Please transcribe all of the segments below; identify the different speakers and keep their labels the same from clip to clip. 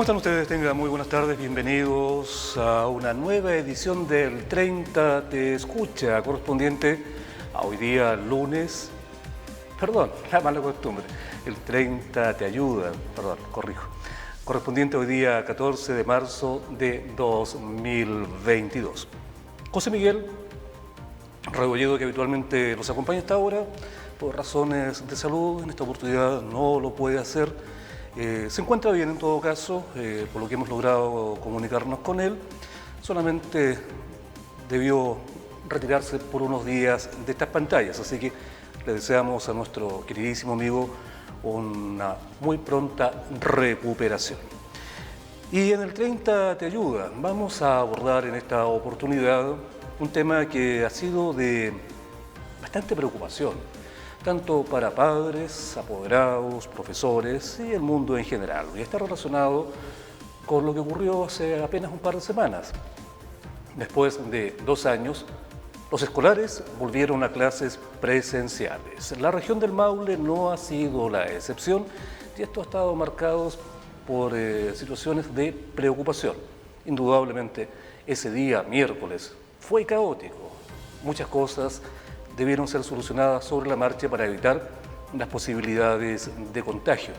Speaker 1: ¿Cómo están ustedes? Tengan muy buenas tardes, bienvenidos a una nueva edición del 30 Te Escucha, correspondiente a hoy día lunes, la mala costumbre, el 30 Te Ayuda, correspondiente hoy día 14 de marzo de 2022. José Miguel Rebolledo, que habitualmente nos acompaña a esta hora, por razones de salud, en esta oportunidad no lo puede hacer. Se encuentra bien en todo caso, por lo que hemos logrado comunicarnos con él. Solamente debió retirarse por unos días de estas pantallas, así que le deseamos a nuestro queridísimo amigo una muy pronta recuperación. Y en el 30 Te Ayuda vamos a abordar en esta oportunidad un tema que ha sido de bastante preocupación, tanto para padres, apoderados, profesores y el mundo en general. Y está relacionado con lo que ocurrió hace apenas un par de semanas. Después de 2 años, los escolares volvieron a clases presenciales. La región del Maule no ha sido la excepción y esto ha estado marcado por situaciones de preocupación. Indudablemente, ese día, miércoles, fue caótico. Muchas cosas debieron ser solucionadas sobre la marcha para evitar las posibilidades de contagio.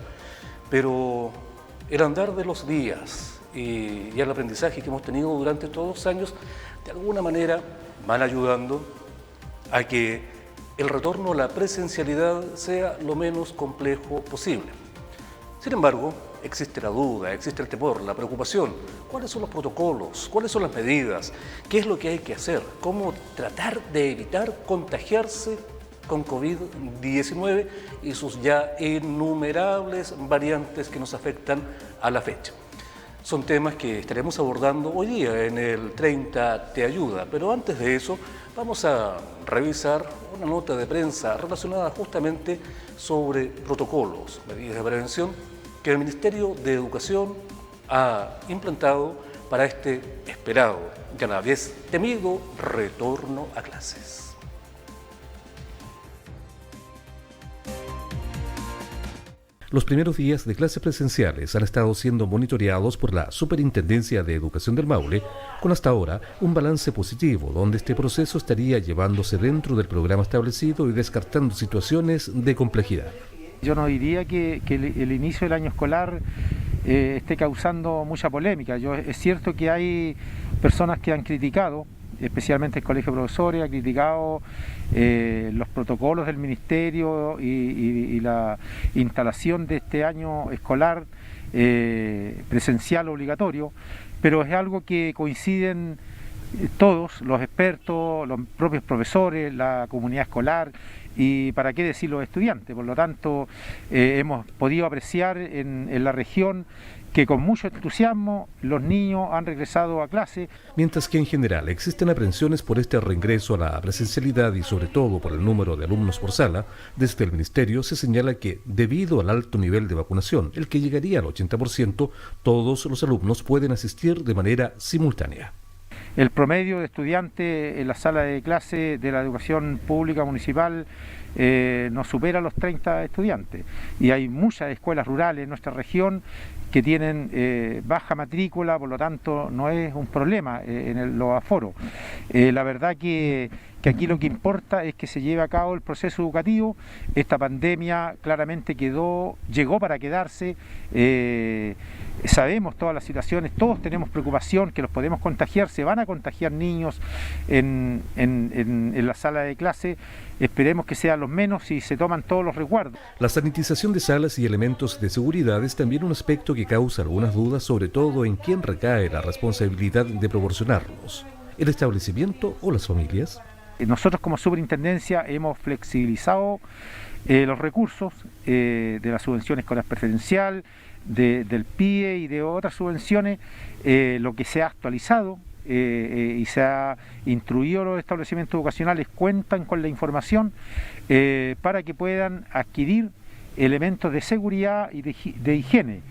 Speaker 1: Pero el andar de los días y el aprendizaje que hemos tenido durante estos 2 años, de alguna manera van ayudando a que el retorno a la presencialidad sea lo menos complejo posible. Sin embargo, existe la duda, existe el temor, la preocupación. ¿Cuáles son los protocolos? ¿Cuáles son las medidas? ¿Qué es lo que hay que hacer? ¿Cómo tratar de evitar contagiarse con COVID-19 y sus ya innumerables variantes que nos afectan a la fecha? Son temas que estaremos abordando hoy día en el 30 Te Ayuda, pero antes de eso vamos a revisar una nota de prensa relacionada justamente sobre protocolos, medidas de prevención que el Ministerio de Educación ha implantado para este esperado y a la vez temido retorno a clases.
Speaker 2: Los primeros días de clases presenciales han estado siendo monitoreados por la Superintendencia de Educación del Maule, con hasta ahora un balance positivo, donde este proceso estaría llevándose dentro del programa establecido y descartando situaciones de complejidad.
Speaker 3: Yo no diría que el inicio del año escolar esté causando mucha polémica. Es cierto que hay personas que han criticado, especialmente el Colegio de Profesores, ha criticado los protocolos del Ministerio y la instalación de este año escolar presencial obligatorio, pero es algo que coinciden todos, los expertos, los propios profesores, la comunidad escolar y para qué decir los estudiantes. Por lo tanto, hemos podido apreciar en la región que con mucho entusiasmo los niños han regresado a clase.
Speaker 2: Mientras que en general existen aprensiones por este reingreso a la presencialidad y sobre todo por el número de alumnos por sala, desde el Ministerio se señala que debido al alto nivel de vacunación, el que llegaría al 80%, todos los alumnos pueden asistir de manera simultánea.
Speaker 3: El promedio de estudiantes en la sala de clase de la educación pública municipal no supera los 30 estudiantes y hay muchas escuelas rurales en nuestra región que tienen baja matrícula, por lo tanto no es un problema en los aforos. La verdad que aquí lo que importa es que se lleve a cabo el proceso educativo. Esta pandemia claramente llegó para quedarse. Sabemos todas las situaciones, todos tenemos preocupación que los podemos contagiar, se van a contagiar niños en la sala de clase. Esperemos que sean los menos si se toman todos los resguardos.
Speaker 2: La sanitización de salas y elementos de seguridad es también un aspecto que causa algunas dudas, sobre todo en quién recae la responsabilidad de proporcionarlos, ¿el establecimiento o las familias?
Speaker 3: Nosotros como superintendencia hemos flexibilizado los recursos de la subvención escolar preferencial, del PIE y de otras subvenciones, lo que se ha actualizado y se ha instruido a los establecimientos educacionales, cuentan con la información para que puedan adquirir elementos de seguridad y de higiene.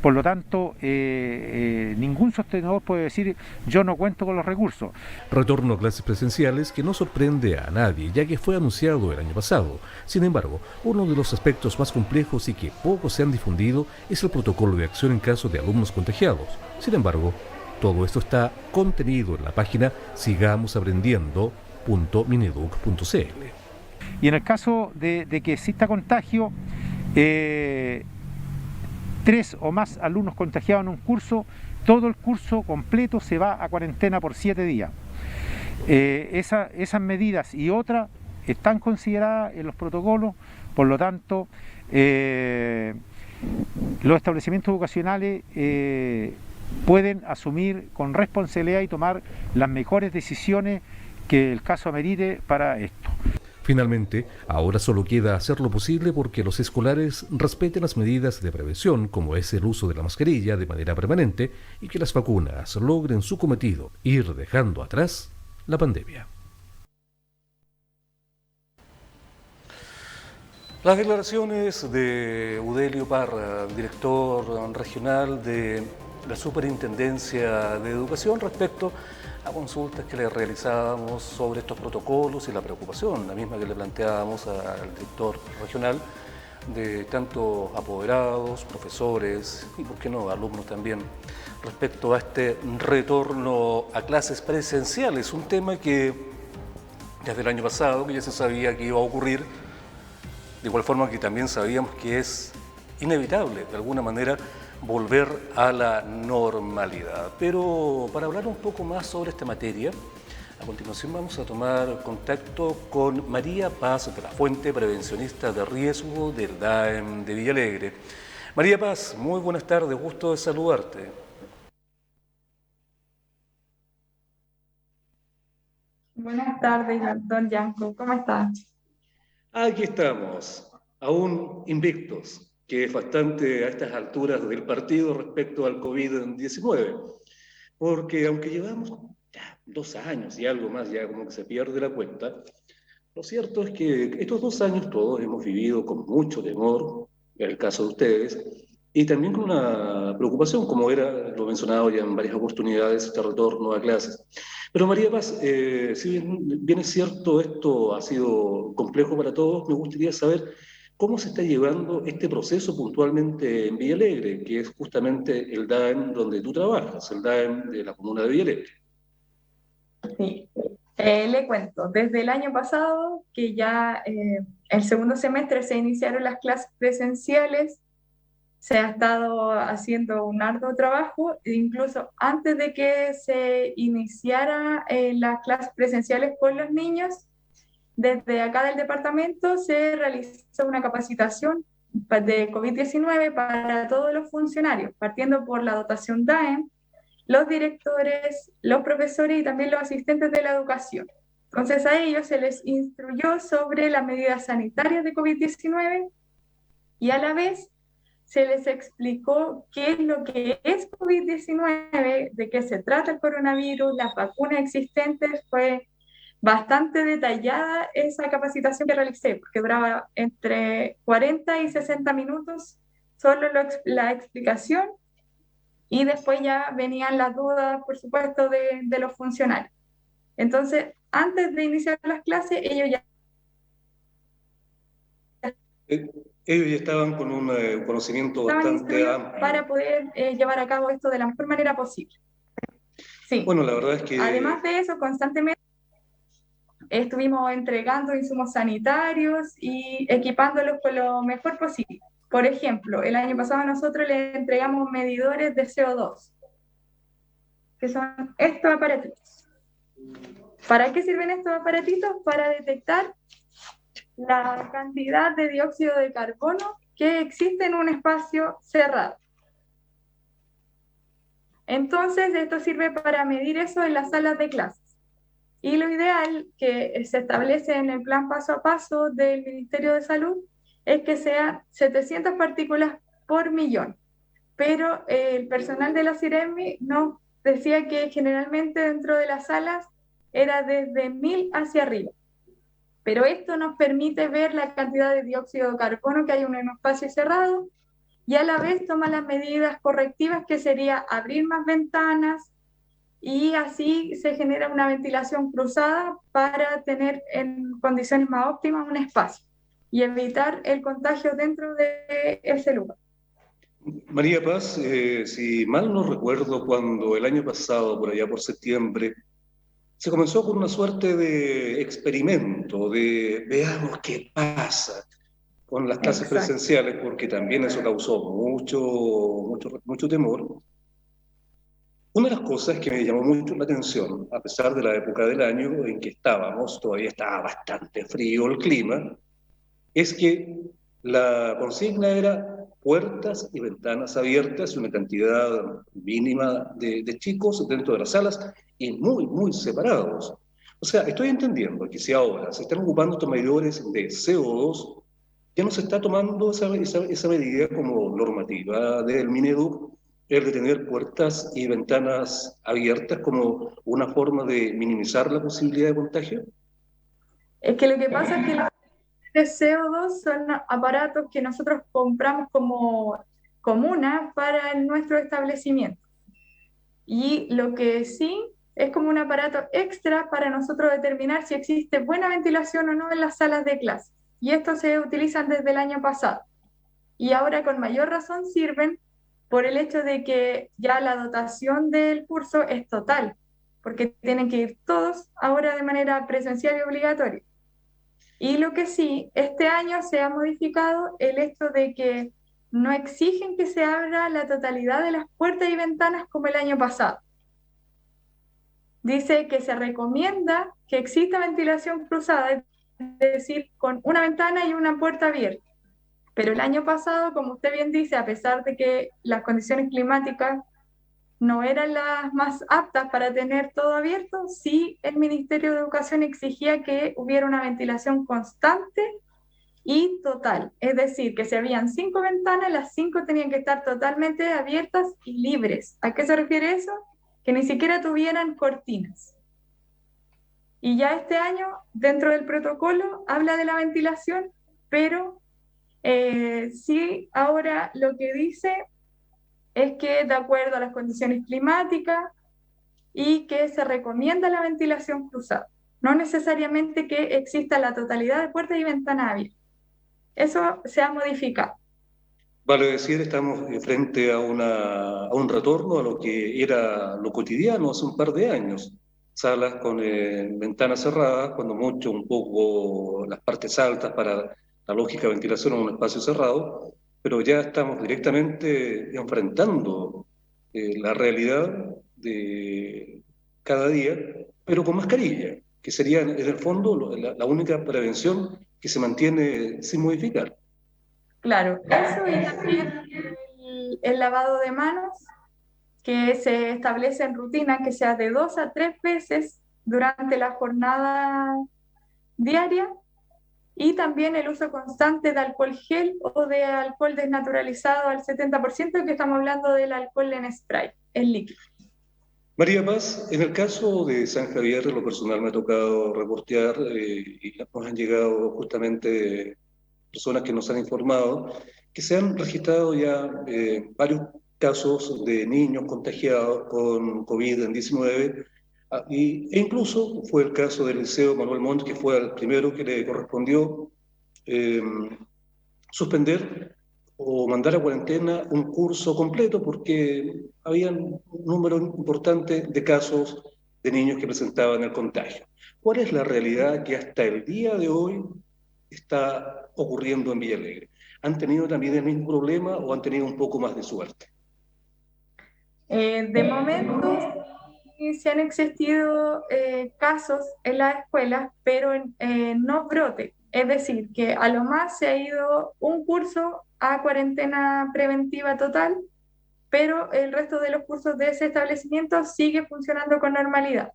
Speaker 3: Por lo tanto, ningún sostenedor puede decir yo no cuento con los recursos.
Speaker 2: Retorno a clases presenciales que no sorprende a nadie, ya que fue anunciado el año pasado. Sin embargo, uno de los aspectos más complejos y que poco se han difundido es el protocolo de acción en caso de alumnos contagiados. Sin embargo, todo esto está contenido en la página sigamosaprendiendo.mineduc.cl.
Speaker 3: Y en el caso de que exista contagio, 3 o más alumnos contagiados en un curso, todo el curso completo se va a cuarentena por 7 días. Esas medidas y otras están consideradas en los protocolos, por lo tanto, los establecimientos educacionales pueden asumir con responsabilidad y tomar las mejores decisiones que el caso amerite para esto.
Speaker 2: Finalmente, ahora solo queda hacer lo posible porque los escolares respeten las medidas de prevención, como es el uso de la mascarilla de manera permanente, y que las vacunas logren su cometido, ir dejando atrás la pandemia.
Speaker 1: Las declaraciones de Udelio Parra, director regional de la Superintendencia de Educación, respecto a consultas que le realizábamos sobre estos protocolos y la preocupación, la misma que le planteábamos al director regional, de tanto apoderados, profesores y, por qué no, alumnos también, respecto a este retorno a clases presenciales, un tema que desde el año pasado, que ya se sabía que iba a ocurrir, de igual forma que también sabíamos que es inevitable, de alguna manera, volver a la normalidad. Pero para hablar un poco más sobre esta materia, a continuación vamos a tomar contacto con María Paz de la Fuente, prevencionista de riesgo del DAEM de Villalegre. María Paz, muy buenas tardes, gusto de saludarte.
Speaker 4: Buenas tardes, don Yanko. ¿Cómo estás?
Speaker 1: Aquí estamos, aún invictos, que es bastante a estas alturas del partido respecto al COVID-19, porque aunque llevamos ya 2 años y algo más, ya como que se pierde la cuenta, lo cierto es que estos 2 años todos hemos vivido con mucho temor, en el caso de ustedes, y también con una preocupación, como era lo mencionado ya en varias oportunidades, este retorno a clases. Pero María Paz, si bien es cierto, esto ha sido complejo para todos, me gustaría saber cómo se está llevando este proceso puntualmente en Villalegre, que es justamente el DAEM donde tú trabajas, el DAEM de la comuna de Villalegre.
Speaker 4: Sí. Le cuento, desde el año pasado, que ya el segundo semestre se iniciaron las clases presenciales, se ha estado haciendo un arduo trabajo, e incluso antes de que se iniciara las clases presenciales con los niños, desde acá del departamento se realizó una capacitación de COVID-19 para todos los funcionarios, partiendo por la dotación DAEM, los directores, los profesores y también los asistentes de la educación. Entonces a ellos se les instruyó sobre las medidas sanitarias de COVID-19 y a la vez se les explicó qué es lo que es COVID-19, de qué se trata el coronavirus, las vacunas existentes. Fue bastante detallada esa capacitación que realicé, porque duraba entre 40 y 60 minutos solo la explicación, y después ya venían las dudas, por supuesto, de los funcionarios. Entonces, antes de iniciar las clases, ellos ya
Speaker 1: Ellos ya estaban con un conocimiento
Speaker 4: estaban
Speaker 1: bastante
Speaker 4: instruidos
Speaker 1: amplio.
Speaker 4: para poder llevar a cabo esto de la mejor manera posible. Sí.
Speaker 1: Bueno, la verdad es que...
Speaker 4: Además de eso, constantemente estuvimos entregando insumos sanitarios y equipándolos con lo mejor posible. Por ejemplo, el año pasado nosotros les entregamos medidores de CO2, que son estos aparatitos. ¿Para qué sirven estos aparatitos? Para detectar la cantidad de dióxido de carbono que existe en un espacio cerrado. Entonces, esto sirve para medir eso en las salas de clases. Y lo ideal que se establece en el plan paso a paso del Ministerio de Salud es que sean 700 partículas por millón. Pero el personal de la CIREMI nos decía que generalmente dentro de las salas era desde 1000 hacia arriba. Pero esto nos permite ver la cantidad de dióxido de carbono que hay en un espacio cerrado y a la vez toma las medidas correctivas que sería abrir más ventanas y así se genera una ventilación cruzada para tener en condiciones más óptimas un espacio y evitar el contagio dentro de ese lugar.
Speaker 1: María Paz, si mal no recuerdo, cuando el año pasado, por allá por septiembre, se comenzó con una suerte de experimento, de veamos qué pasa con las clases
Speaker 4: Exacto.
Speaker 1: presenciales, porque también eso causó mucho temor. Una de las cosas que me llamó mucho la atención, a pesar de la época del año en que estábamos, todavía estaba bastante frío el clima, es que la consigna era puertas y ventanas abiertas y una cantidad mínima de chicos dentro de las salas y muy separados. O sea, estoy entendiendo que si ahora se están ocupando estos medidores de CO2, ya no se está tomando esa medida como normativa del Mineduc, el de tener puertas y ventanas abiertas como una forma de minimizar la posibilidad de contagio.
Speaker 4: Es que lo que pasa es que los de CO2 son aparatos que nosotros compramos como comuna para nuestro establecimiento. Y lo que sí es como un aparato extra para nosotros determinar si existe buena ventilación o no en las salas de clase. Y estos se utilizan desde el año pasado. Y ahora con mayor razón sirven por el hecho de que ya la dotación del curso es total, porque tienen que ir todos ahora de manera presencial y obligatoria. Y lo que sí, este año se ha modificado el hecho de que no exigen que se abra la totalidad de las puertas y ventanas como el año pasado. Dice que se recomienda que exista ventilación cruzada, es decir, con una ventana y una puerta abierta. Pero el año pasado, como usted bien dice, a pesar de que las condiciones climáticas no eran las más aptas para tener todo abierto, sí el Ministerio de Educación exigía que hubiera una ventilación constante y total. Es decir, que si habían 5 ventanas, las 5 tenían que estar totalmente abiertas y libres. ¿A qué se refiere eso? Que ni siquiera tuvieran cortinas. Y ya este año, dentro del protocolo, habla de la ventilación, pero sí, ahora lo que dice es que de acuerdo a las condiciones climáticas y que se recomienda la ventilación cruzada, no necesariamente que exista la totalidad de puertas y ventanas abiertas. Eso se ha modificado.
Speaker 1: Vale decir, estamos frente a un retorno a lo que era lo cotidiano hace un par de años. Salas con ventanas cerradas, cuando mucho un poco las partes altas para la lógica ventilación en un espacio cerrado, pero ya estamos directamente enfrentando la realidad de cada día, pero con mascarilla, que sería en el fondo la única prevención que se mantiene sin modificar.
Speaker 4: Claro, eso y también el lavado de manos, que se establece en rutina que sea de 2 a 3 veces durante la jornada diaria, y también el uso constante de alcohol gel o de alcohol desnaturalizado al 70%, que estamos hablando del alcohol en spray, en líquido.
Speaker 1: María Paz, en el caso de San Javier, en lo personal me ha tocado reportear y nos han llegado justamente personas que nos han informado que se han registrado ya varios casos de niños contagiados con COVID-19 e incluso fue el caso del Liceo Manuel Montt, que fue el primero que le correspondió eh, suspender o mandar a cuarentena un curso completo porque había un número importante de casos de niños que presentaban el contagio. ¿Cuál es la realidad que hasta el día de hoy está ocurriendo en Villa Alegre? ¿Han tenido también el mismo problema o han tenido un poco más de suerte?
Speaker 4: De momento sí se han existido casos en las escuelas, pero no brote. Es decir, que a lo más se ha ido un curso a cuarentena preventiva total, pero el resto de los cursos de ese establecimiento sigue funcionando con normalidad.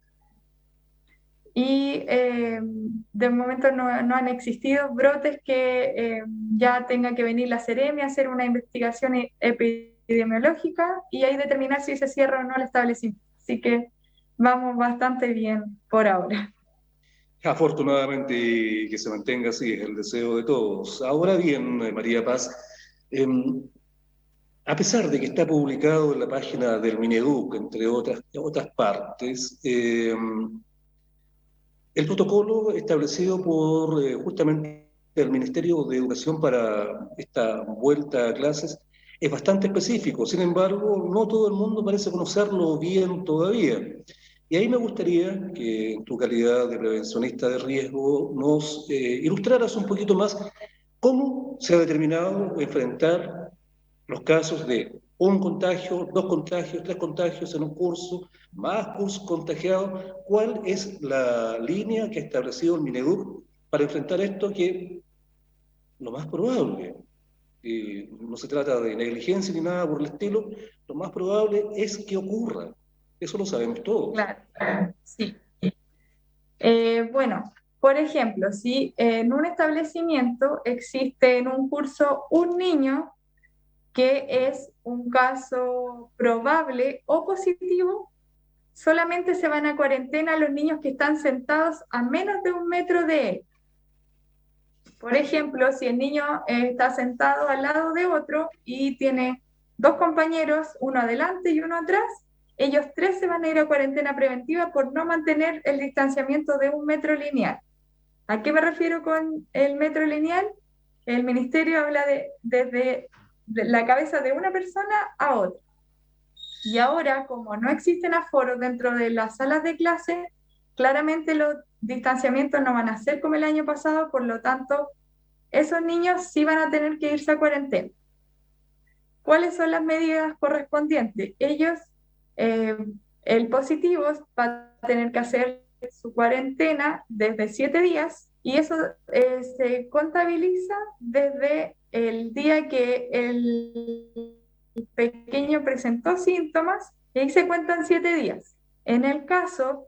Speaker 4: Y de momento no han existido brotes que ya tenga que venir la Seremi a hacer una investigación epidemiológica y ahí determinar si se cierra o no el establecimiento. Así que vamos bastante bien por ahora.
Speaker 1: Afortunadamente, y que se mantenga así, es el deseo de todos. Ahora bien, María Paz, a pesar de que está publicado en la página del Mineduc, entre otras partes, el protocolo establecido por justamente el Ministerio de Educación para esta vuelta a clases es bastante específico. Sin embargo, no todo el mundo parece conocerlo bien todavía. Y ahí me gustaría que, en tu calidad de prevencionista de riesgo, nos ilustraras un poquito más cómo se ha determinado enfrentar los casos de un contagio, dos contagios, tres contagios en un curso, más cursos contagiados. ¿Cuál es la línea que ha establecido el Mineduc para enfrentar esto, que lo más probable, y no se trata de negligencia ni nada por el estilo, lo más probable es que ocurra? Eso lo sabemos todos.
Speaker 4: Claro, sí. Bueno, por ejemplo, si en un establecimiento existe en un curso un niño que es un caso probable o positivo, solamente se van a cuarentena los niños que están sentados a menos de 1 metro de él. Por ejemplo, si el niño está sentado al lado de otro y tiene dos compañeros, uno adelante y uno atrás, ellos tres se van a ir a cuarentena preventiva por no mantener el distanciamiento de 1 metro lineal. ¿A qué me refiero con el metro lineal? El ministerio habla desde la cabeza de una persona a otra. Y ahora, como no existen aforos dentro de las salas de clase, claramente los distanciamientos no van a ser como el año pasado, por lo tanto, esos niños sí van a tener que irse a cuarentena. ¿Cuáles son las medidas correspondientes? Ellos, el positivo va a tener que hacer su cuarentena desde 7 días y eso se contabiliza desde el día que el pequeño presentó síntomas y ahí se cuentan 7 días. En el caso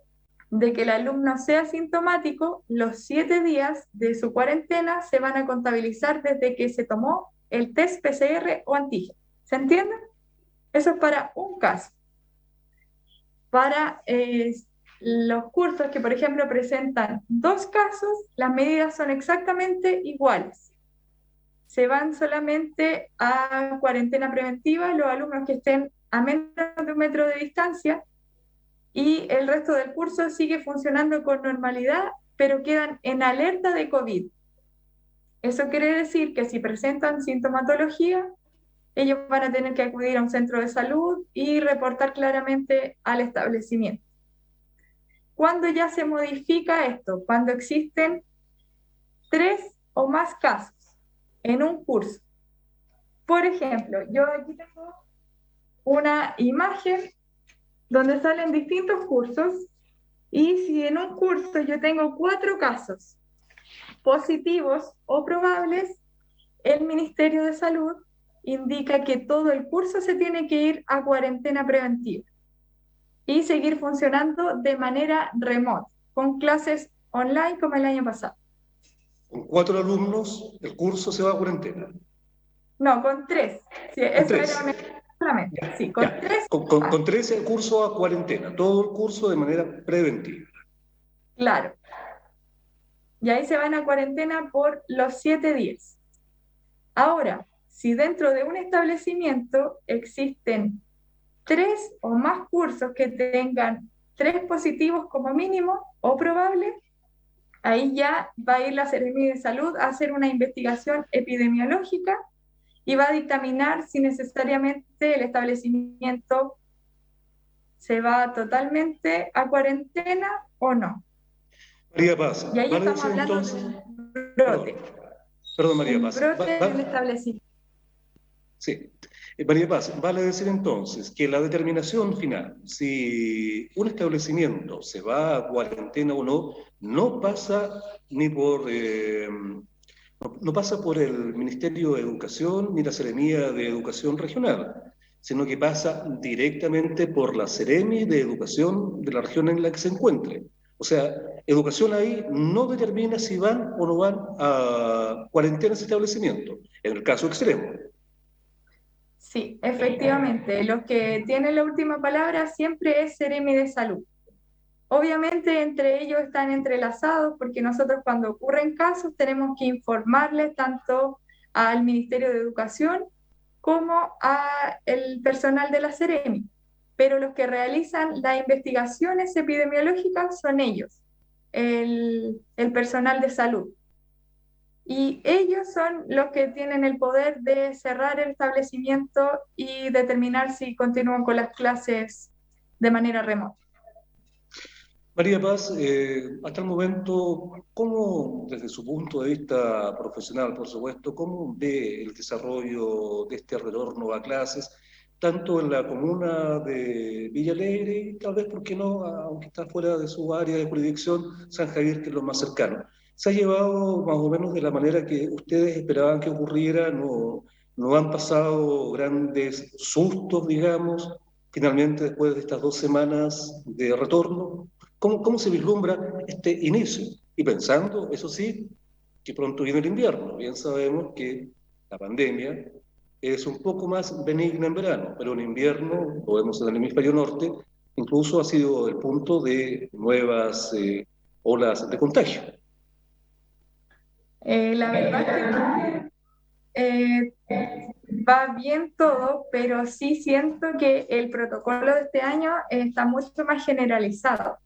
Speaker 4: de que el alumno sea sintomático, los 7 días de su cuarentena se van a contabilizar desde que se tomó el test PCR o antígeno. ¿Se entiende? Eso es para un caso. Para los cursos que, por ejemplo, presentan 2 casos, las medidas son exactamente iguales. Se van solamente a cuarentena preventiva los alumnos que estén a menos de 1 metro de distancia y el resto del curso sigue funcionando con normalidad, pero quedan en alerta de COVID. Eso quiere decir que si presentan sintomatología, ellos van a tener que acudir a un centro de salud y reportar claramente al establecimiento. ¿Cuándo ya se modifica esto? Cuando existen 3 o más casos en un curso. Por ejemplo, yo aquí tengo una imagen donde salen distintos cursos y si en un curso yo tengo 4 casos positivos o probables, el Ministerio de Salud indica que todo el curso se tiene que ir a cuarentena preventiva y seguir funcionando de manera remota, con clases online como el año pasado.
Speaker 1: Con 4 alumnos, el curso se va a cuarentena.
Speaker 4: No, con 3. Sí,
Speaker 1: Con
Speaker 4: eso
Speaker 1: 3.
Speaker 4: era solamente. Sí, con 3.
Speaker 1: Con 3 el curso a cuarentena, todo el curso de manera preventiva.
Speaker 4: Claro. Y ahí se van a cuarentena por los 7 días. Ahora, si dentro de un establecimiento existen 3 o más cursos que tengan 3 positivos como mínimo o probable, ahí ya va a ir la Seremi de Salud a hacer una investigación epidemiológica y va a dictaminar si necesariamente el establecimiento se va totalmente a cuarentena o no.
Speaker 1: María Paz,
Speaker 4: Y ahí
Speaker 1: vale
Speaker 4: estamos
Speaker 1: decir
Speaker 4: hablando
Speaker 1: entonces,
Speaker 4: de un brote.
Speaker 1: perdón María Paz,
Speaker 4: Brote en un establecimiento.
Speaker 1: sí. María Paz, vale decir entonces que la determinación final, si un establecimiento se va a cuarentena o no, no pasa ni por, no pasa por el Ministerio de Educación ni la Seremía de Educación Regional, sino que pasa directamente por la Seremi de Educación de la región en la que se encuentre. O sea, educación ahí no determina si van o no van a cuarentena ese establecimiento, en el caso extremo.
Speaker 4: Sí, efectivamente, los que tienen la última palabra siempre es Seremi de Salud. Obviamente entre ellos están entrelazados porque nosotros cuando ocurren casos tenemos que informarles tanto al Ministerio de Educación como a el personal de la Seremi, pero los que realizan las investigaciones epidemiológicas son ellos, el personal de salud. Y ellos son los que tienen el poder de cerrar el establecimiento y determinar si continúan con las clases de manera remota.
Speaker 1: María Paz, hasta el momento, ¿cómo, desde su punto de vista profesional, por supuesto, cómo ve el desarrollo de este retorno a clases, tanto en la comuna de Villa Alegre y tal vez, ¿por qué no?, aunque está fuera de su área de jurisdicción, San Javier, que es lo más cercano? ¿Se ha llevado más o menos de la manera que ustedes esperaban que ocurriera? ¿No han pasado grandes sustos, digamos, finalmente después de estas 2 semanas de retorno? ¿Cómo se vislumbra este inicio? Y pensando, eso sí, que pronto viene el invierno. Bien sabemos que la pandemia es un poco más benigna en verano, pero en invierno, lo vemos en el hemisferio norte, incluso ha sido el punto de nuevas olas de contagio.
Speaker 4: La verdad es que va bien todo, pero sí siento que el protocolo de este año está mucho más generalizado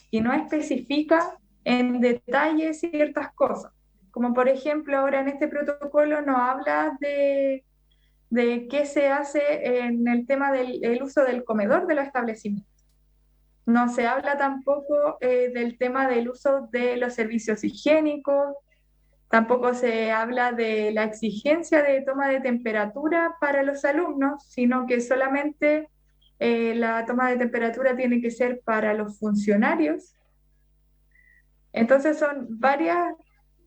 Speaker 4: y no especifica en detalle ciertas cosas. Como por ejemplo, ahora en este protocolo no habla de qué se hace en el tema del uso del comedor de los establecimientos. No se habla tampoco del tema del uso de los servicios higiénicos, tampoco se habla de la exigencia de toma de temperatura para los alumnos, sino que solamente la toma de temperatura tiene que ser para los funcionarios. Entonces son varias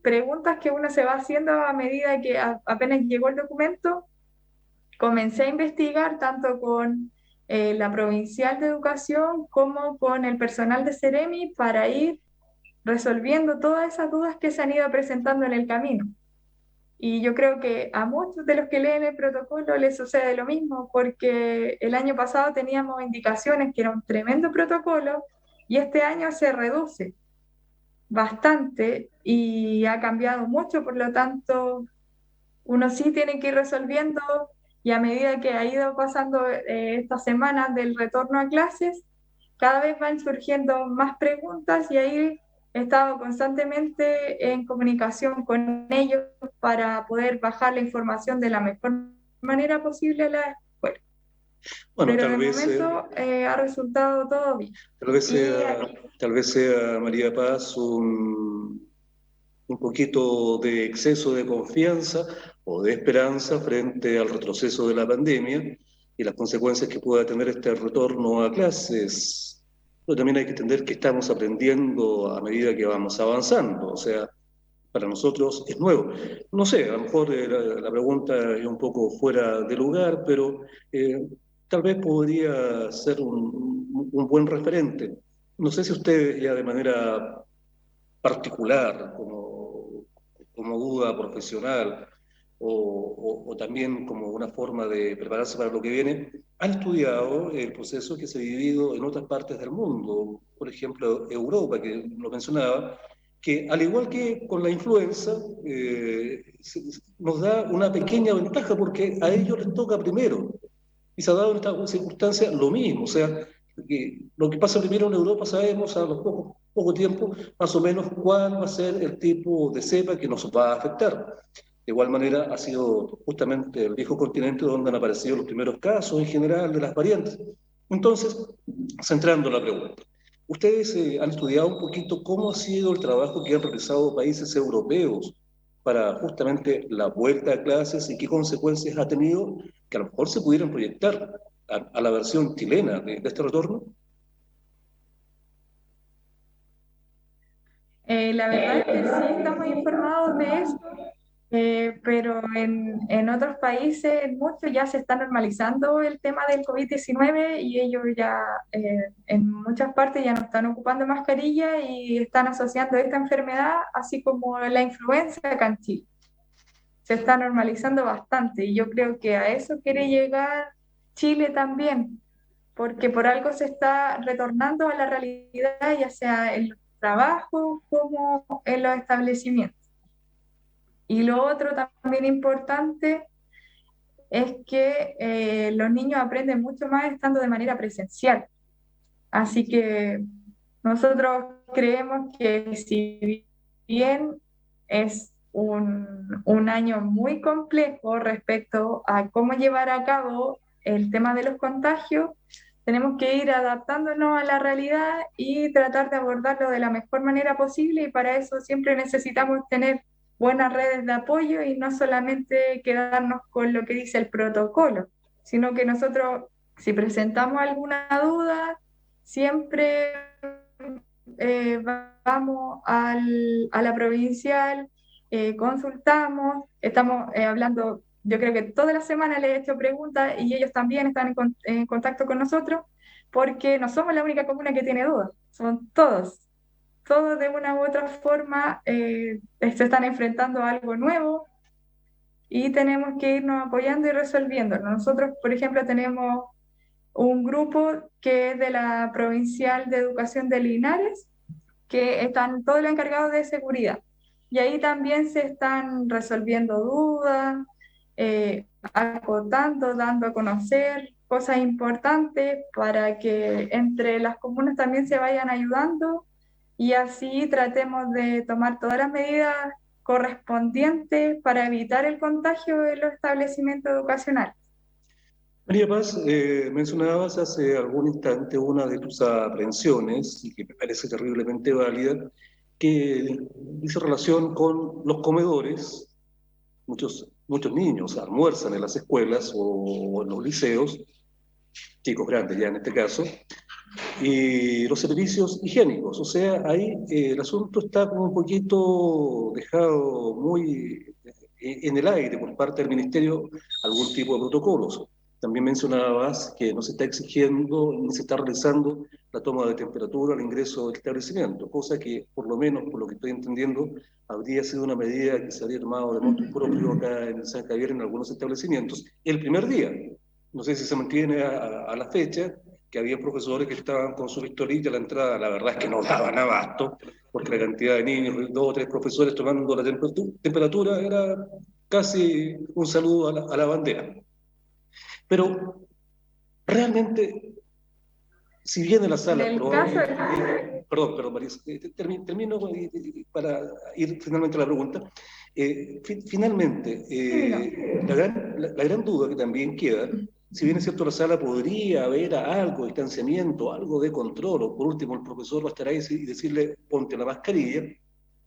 Speaker 4: preguntas que uno se va haciendo a medida que apenas llegó el documento. Comencé a investigar tanto con la Provincial de Educación como con el personal de Seremi para ir resolviendo todas esas dudas que se han ido presentando en el camino. Y yo creo que a muchos de los que leen el protocolo les sucede lo mismo, porque el año pasado teníamos indicaciones que era un tremendo protocolo y este año se reduce bastante y ha cambiado mucho, por lo tanto, uno sí tiene que ir resolviendo y a medida que ha ido pasando estas semanas del retorno a clases, cada vez van surgiendo más preguntas y ahí he estado constantemente en comunicación con ellos para poder bajar la información de la mejor manera posible a la escuela.
Speaker 1: Bueno,
Speaker 4: Pero de momento ha resultado todo bien.
Speaker 1: Tal vez sea, María Paz, un poquito de exceso de confianza o de esperanza frente al retroceso de la pandemia y las consecuencias que pueda tener este retorno a clases. Pero también hay que entender que estamos aprendiendo a medida que vamos avanzando, o sea, para nosotros es nuevo. No sé, a lo mejor la pregunta es un poco fuera de lugar, pero tal vez podría ser un buen referente. No sé si ustedes ya de manera particular, como duda profesional o también como una forma de prepararse para lo que viene, han estudiado el proceso que se ha vivido en otras partes del mundo, por ejemplo, Europa, que lo mencionaba, que al igual que con la influenza, nos da una pequeña ventaja porque a ellos les toca primero. Y se ha dado en esta circunstancia lo mismo, o sea, que lo que pasa primero en Europa sabemos a los poco tiempo más o menos cuál va a ser el tipo de cepa que nos va a afectar. De igual manera ha sido justamente el viejo continente donde han aparecido los primeros casos en general de las variantes. Entonces, centrando la pregunta, ¿ustedes han estudiado un poquito cómo ha sido el trabajo que han realizado países europeos para justamente la vuelta a clases y qué consecuencias ha tenido que a lo mejor se pudieran proyectar a la versión chilena de este retorno?
Speaker 4: La verdad es que sí estamos informados de eso, pero en otros países, en muchos ya se está normalizando el tema del COVID-19 y ellos ya en muchas partes ya no están ocupando mascarilla y están asociando esta enfermedad, así como la influenza acá en Chile. Se está normalizando bastante y yo creo que a eso quiere llegar Chile también, porque por algo se está retornando a la realidad, ya sea en los trabajos como en los establecimientos. Y lo otro también importante es que los niños aprenden mucho más estando de manera presencial. Así que nosotros creemos que si bien es un año muy complejo respecto a cómo llevar a cabo el tema de los contagios, tenemos que ir adaptándonos a la realidad y tratar de abordarlo de la mejor manera posible, y para eso siempre necesitamos tener buenas redes de apoyo y no solamente quedarnos con lo que dice el protocolo, sino que nosotros, si presentamos alguna duda, siempre vamos a la provincial, consultamos, estamos hablando, yo creo que toda la semana les he hecho preguntas y ellos también están en contacto con nosotros, porque no somos la única comuna que tiene dudas, son todos de una u otra forma se están enfrentando a algo nuevo y tenemos que irnos apoyando y resolviendo. Nosotros, por ejemplo, tenemos un grupo que es de la Provincial de Educación de Linares, que están todos los encargados de seguridad. Y ahí también se están resolviendo dudas, acotando, dando a conocer cosas importantes para que entre las comunas también se vayan ayudando y así tratemos de tomar todas las medidas correspondientes para evitar el contagio en los establecimientos educacionales.
Speaker 1: María Paz, mencionabas hace algún instante una de tus aprehensiones, y que me parece terriblemente válida, que dice relación con los comedores. Muchos niños almuerzan en las escuelas o en los liceos, chicos grandes ya en este caso, y los servicios higiénicos. O sea, ahí el asunto está como un poquito dejado muy en el aire por parte del Ministerio algún tipo de protocolos. También mencionabas que no se está exigiendo ni se está realizando la toma de temperatura al ingreso del establecimiento, cosa que, por lo menos por lo que estoy entendiendo, habría sido una medida que se habría tomado de modo propio acá en San Javier en algunos establecimientos el primer día. No sé si se mantiene a la fecha, que había profesores que estaban con su pistolita a la entrada, la verdad es que no daban abasto, porque la cantidad de niños, 2 o 3 profesores tomando la temperatura era casi un saludo a la bandera. Pero realmente, si bien en la
Speaker 4: En
Speaker 1: sala,
Speaker 4: el caso
Speaker 1: perdón, María, termino para ir finalmente a la pregunta. Finalmente, la gran duda que también queda, si bien es cierto la sala podría haber algo de distanciamiento, algo de control, o por último el profesor va a estar ahí y decirle ponte la mascarilla, ¿qué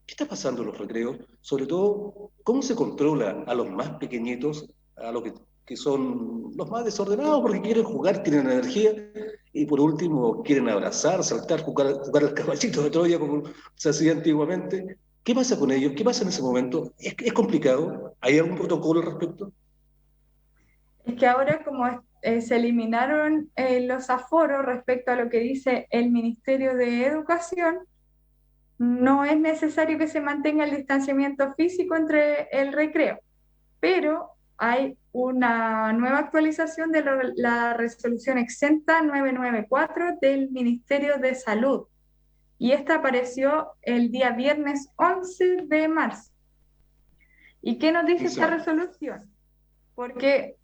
Speaker 1: está pasando en los recreos? Sobre todo, ¿cómo se controla a los más pequeñitos, a los que son los más desordenados porque quieren jugar, tienen energía, y por último quieren abrazar, saltar, jugar al caballito de Troya como se hacía antiguamente? ¿Qué pasa con ellos? ¿Qué pasa en ese momento? ¿Es complicado? ¿Hay algún protocolo al respecto?
Speaker 4: Es que ahora como se eliminaron los aforos respecto a lo que dice el Ministerio de Educación, no es necesario que se mantenga el distanciamiento físico entre el recreo, pero hay una nueva actualización de la resolución exenta 994 del Ministerio de Salud, y esta apareció el día viernes 11 de marzo. ¿Y qué nos dice esta resolución? Porque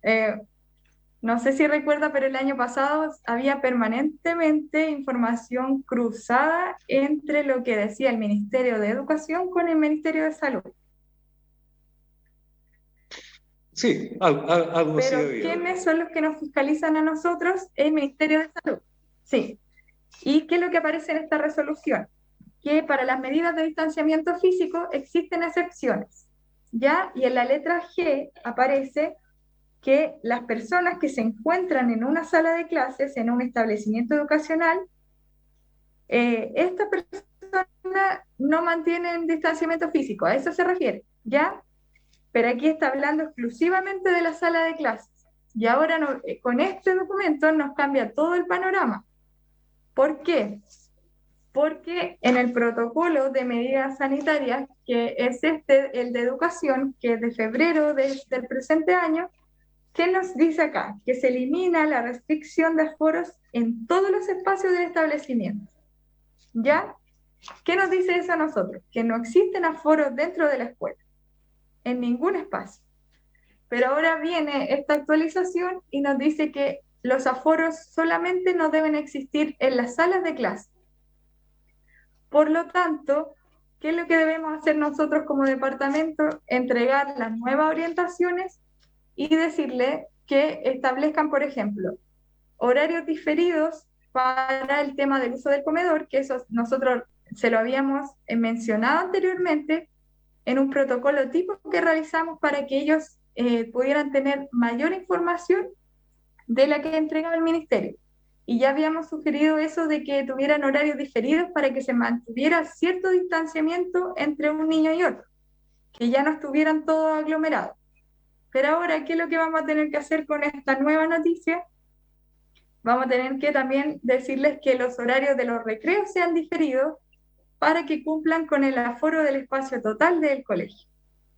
Speaker 4: no sé si recuerda, pero el año pasado había permanentemente información cruzada entre lo que decía el Ministerio de Educación con el Ministerio de Salud.
Speaker 1: Sí, algo así
Speaker 4: Pero
Speaker 1: había.
Speaker 4: ¿quiénes son los que nos fiscalizan a nosotros? El Ministerio de Salud. Sí. ¿Y qué es lo que aparece en esta resolución? Que para las medidas de distanciamiento físico existen excepciones, ¿ya? Y en la letra G aparece que las personas que se encuentran en una sala de clases, en un establecimiento educacional, estas personas no mantienen distanciamiento físico, a eso se refiere, ¿ya? Pero aquí está hablando exclusivamente de la sala de clases. Y ahora con este documento nos cambia todo el panorama. ¿Por qué? Porque en el protocolo de medidas sanitarias, que es el de educación, que es de febrero del presente año, ¿qué nos dice acá? Que se elimina la restricción de aforos en todos los espacios del establecimiento. ¿Ya? ¿Qué nos dice eso a nosotros? Que no existen aforos dentro de la escuela, en ningún espacio. Pero ahora viene esta actualización y nos dice que los aforos solamente no deben existir en las salas de clase. Por lo tanto, ¿qué es lo que debemos hacer nosotros como departamento? Entregar las nuevas orientaciones y decirle que establezcan, por ejemplo, horarios diferidos para el tema del uso del comedor, que eso nosotros se lo habíamos mencionado anteriormente en un protocolo tipo que realizamos para que ellos pudieran tener mayor información de la que entregaba el ministerio. Y ya habíamos sugerido eso de que tuvieran horarios diferidos para que se mantuviera cierto distanciamiento entre un niño y otro, que ya no estuvieran todos aglomerados. Pero ahora, ¿qué es lo que vamos a tener que hacer con esta nueva noticia? Vamos a tener que también decirles que los horarios de los recreos sean diferidos para que cumplan con el aforo del espacio total del colegio.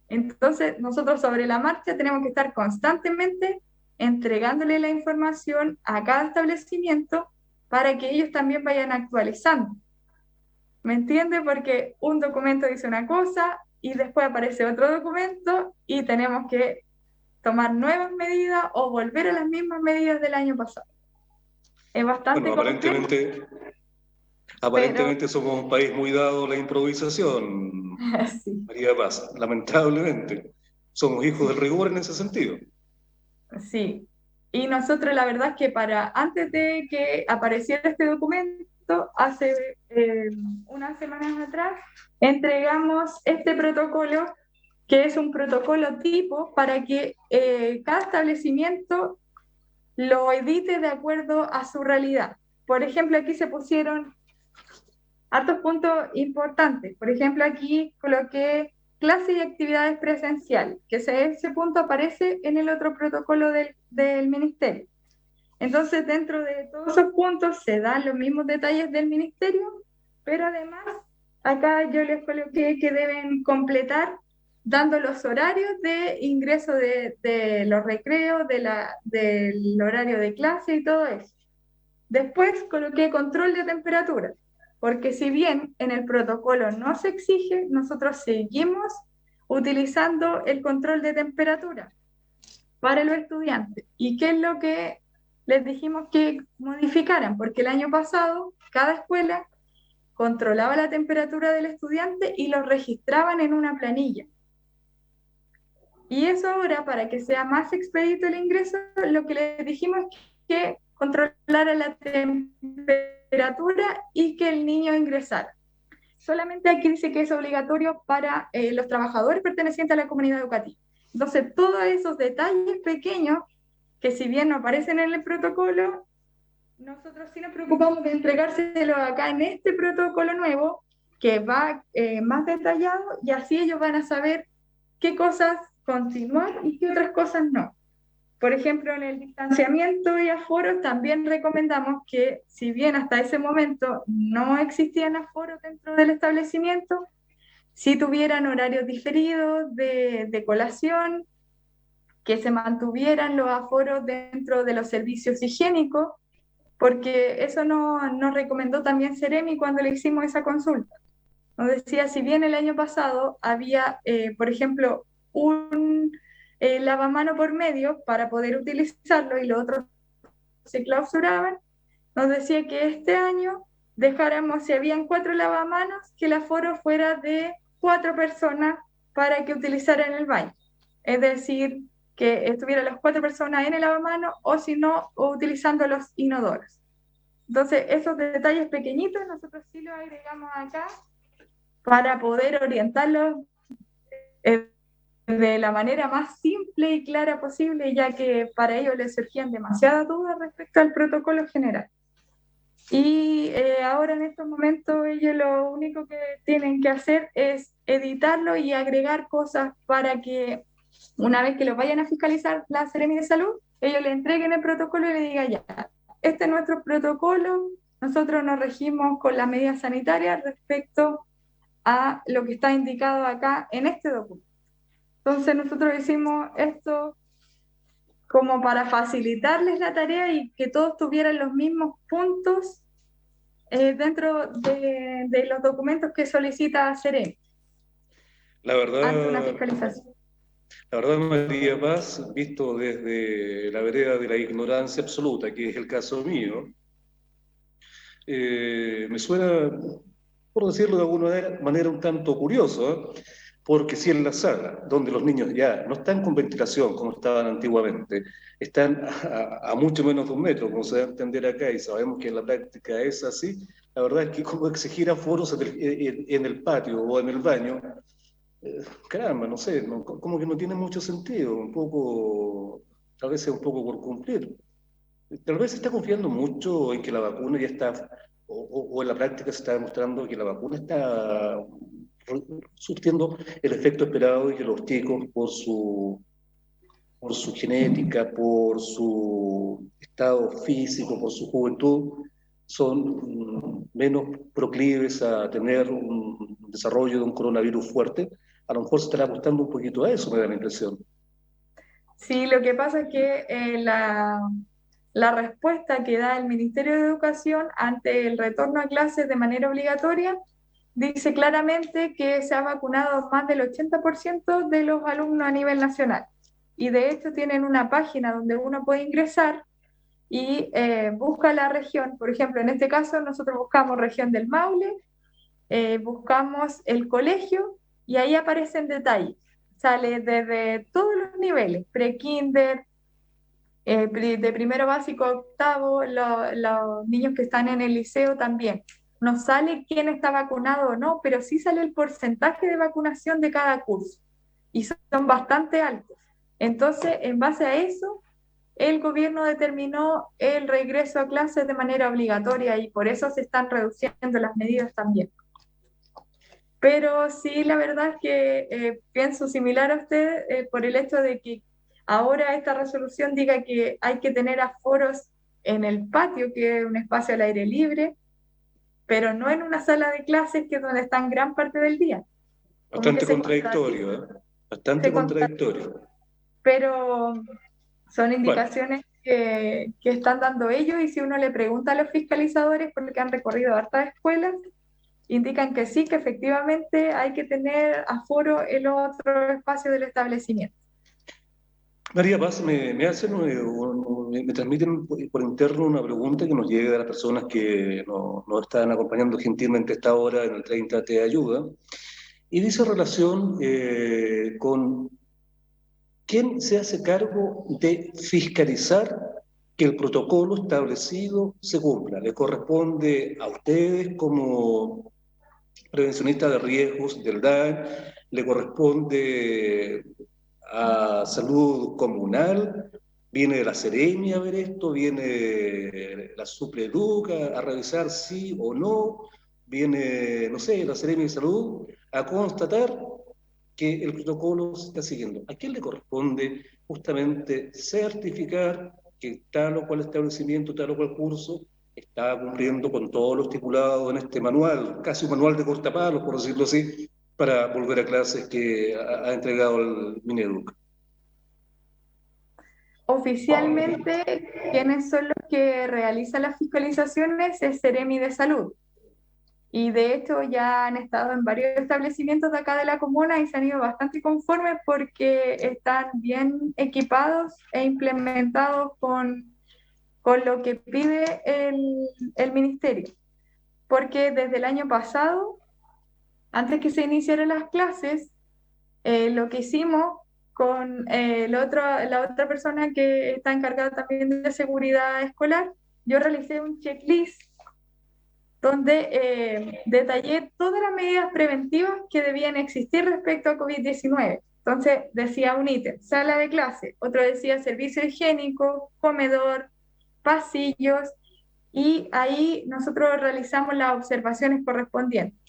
Speaker 4: Entonces, nosotros sobre la marcha tenemos que estar constantemente entregándole la información a cada establecimiento para que ellos también vayan actualizando. ¿Me entiende? Porque un documento dice una cosa y después aparece otro documento y tenemos que tomar nuevas medidas o volver a las mismas medidas del año pasado. Es bastante
Speaker 1: Bueno,
Speaker 4: complejo,
Speaker 1: aparentemente somos un país muy dado a la improvisación,
Speaker 4: pero sí.
Speaker 1: María Paz, lamentablemente. Somos hijos del rigor en ese sentido.
Speaker 4: Sí, y nosotros la verdad es que antes de que apareciera este documento, hace unas semanas atrás, entregamos este protocolo, que es un protocolo tipo para que cada establecimiento lo edite de acuerdo a su realidad. Por ejemplo, aquí se pusieron hartos puntos importantes. Por ejemplo, aquí coloqué clases y actividades presenciales, que ese punto aparece en el otro protocolo del ministerio. Entonces, dentro de todos esos puntos se dan los mismos detalles del ministerio, pero además, acá yo les coloqué que deben completar dando los horarios de ingreso de los recreos, del horario de clase y todo eso. Después coloqué control de temperatura, porque si bien en el protocolo no se exige, nosotros seguimos utilizando el control de temperatura para los estudiantes. ¿Y qué es lo que les dijimos que modificaran? Porque el año pasado cada escuela controlaba la temperatura del estudiante y lo registraban en una planilla. Y eso ahora, para que sea más expedito el ingreso, lo que les dijimos es que controlara la temperatura y que el niño ingresara. Solamente aquí dice que es obligatorio para los trabajadores pertenecientes a la comunidad educativa. Entonces, todos esos detalles pequeños, que si bien no aparecen en el protocolo, nosotros sí nos preocupamos de entregárselo acá en este protocolo nuevo, que va más detallado, y así ellos van a saber qué cosas continuar y qué otras cosas no. Por ejemplo, en el distanciamiento y aforos también recomendamos que, si bien hasta ese momento no existían aforos dentro del establecimiento, sí tuvieran horarios diferidos de colación, que se mantuvieran los aforos dentro de los servicios higiénicos, porque eso nos recomendó también Ceremi cuando le hicimos esa consulta. Nos decía, si bien el año pasado había, por ejemplo, un lavamano por medio para poder utilizarlo y los otros se clausuraban, nos decía que este año dejáramos, si habían 4 lavamanos, que el aforo fuera de 4 personas para que utilizaran el baño. Es decir, que estuvieran las 4 personas en el lavamano o si no, utilizando los inodoros. Entonces, esos detalles pequeñitos nosotros sí los agregamos acá para poder orientarlos de la manera más simple y clara posible, ya que para ellos les surgían demasiadas dudas respecto al protocolo general. Y ahora en estos momentos ellos lo único que tienen que hacer es editarlo y agregar cosas para que una vez que lo vayan a fiscalizar la Seremi de Salud, ellos le entreguen el protocolo y le digan ya, este es nuestro protocolo, nosotros nos regimos con las medidas sanitarias respecto a lo que está indicado acá en este documento. Entonces nosotros hicimos esto como para facilitarles la tarea y que todos tuvieran los mismos puntos dentro de los documentos que solicita Ceremi
Speaker 1: La
Speaker 4: ante una
Speaker 1: verdad,
Speaker 4: fiscalización.
Speaker 1: La verdad, María Paz, visto desde la vereda de la ignorancia absoluta, que es el caso mío, me suena, por decirlo de alguna manera, un tanto curioso, ¿eh? Porque si en la sala, donde los niños ya no están con ventilación como estaban antiguamente, están a mucho menos de un metro, como se debe entender acá, y sabemos que en la práctica es así, la verdad es que como exigir aforos en el patio o en el baño, caramba, no sé, como que no tiene mucho sentido, un poco, tal vez sea un poco por cumplir. Tal vez se está confiando mucho en que la vacuna ya está, o en la práctica se está demostrando que la vacuna está surtiendo el efecto esperado y que los chicos, por su genética, por su estado físico, por su juventud, son menos proclives a tener un desarrollo de un coronavirus fuerte. A lo mejor se estará apostando un poquito a eso, me da la impresión.
Speaker 4: Sí, lo que pasa es que la respuesta que da el Ministerio de Educación ante el retorno a clases de manera obligatoria dice claramente que se ha vacunado más del 80% de los alumnos a nivel nacional. Y de hecho tienen una página donde uno puede ingresar y busca la región. Por ejemplo, en este caso nosotros buscamos región del Maule, buscamos el colegio y ahí aparecen detalles. Sale desde todos los niveles, pre-kinder, de primero básico a octavo, los niños que están en el liceo también. No sale quién está vacunado o no, pero sí sale el porcentaje de vacunación de cada curso y son bastante altos. Entonces, en base a eso, el gobierno determinó el regreso a clases de manera obligatoria y por eso se están reduciendo las medidas también. Pero sí, la verdad es que pienso similar a usted por el hecho de que ahora esta resolución diga que hay que tener aforos en el patio, que es un espacio al aire libre, pero no en una sala de clases que es donde están gran parte del día. Como que
Speaker 1: Bastante contradictorio, ¿eh? Bastante
Speaker 4: se contradice,
Speaker 1: contradictorio.
Speaker 4: pero son
Speaker 1: Bueno,
Speaker 4: indicaciones que están dando ellos y si uno le pregunta a los fiscalizadores, porque han recorrido hartas escuelas, indican que sí, que efectivamente hay que tener aforo en los otros espacios del establecimiento.
Speaker 1: María Paz, me hacen, me transmiten por interno una pregunta que nos llega de las personas que nos están acompañando gentilmente a esta hora en el 30 Te Ayuda, y dice relación con quién se hace cargo de fiscalizar que el protocolo establecido se cumpla. ¿Le corresponde a ustedes como prevencionistas de riesgos del DAN? ¿Le corresponde a salud comunal? ¿Viene de la Seremi a ver esto? ¿Viene la Supreduca a revisar sí o no? ¿Viene, no sé, la Seremi de Salud a constatar que el protocolo se está siguiendo? ¿A quién le corresponde justamente certificar que tal o cual establecimiento, tal o cual curso está cumpliendo con todos los estipulados en este manual, casi un manual de cortapalos, por decirlo así, para volver a clases que ha entregado el Mineduc?
Speaker 4: Oficialmente, quienes son los que realizan las fiscalizaciones es Seremi de Salud. Y de hecho ya han estado en varios establecimientos de acá de la comuna y se han ido bastante conformes porque están bien equipados e implementados con lo que pide el ministerio. Porque desde el año pasado, antes que se iniciaran las clases, lo que hicimos con la otra persona que está encargada también de seguridad escolar, yo realicé un checklist donde detallé todas las medidas preventivas que debían existir respecto a COVID-19. Entonces decía un ítem, sala de clase, otro decía servicio higiénico, comedor, pasillos, y ahí nosotros realizamos las observaciones correspondientes.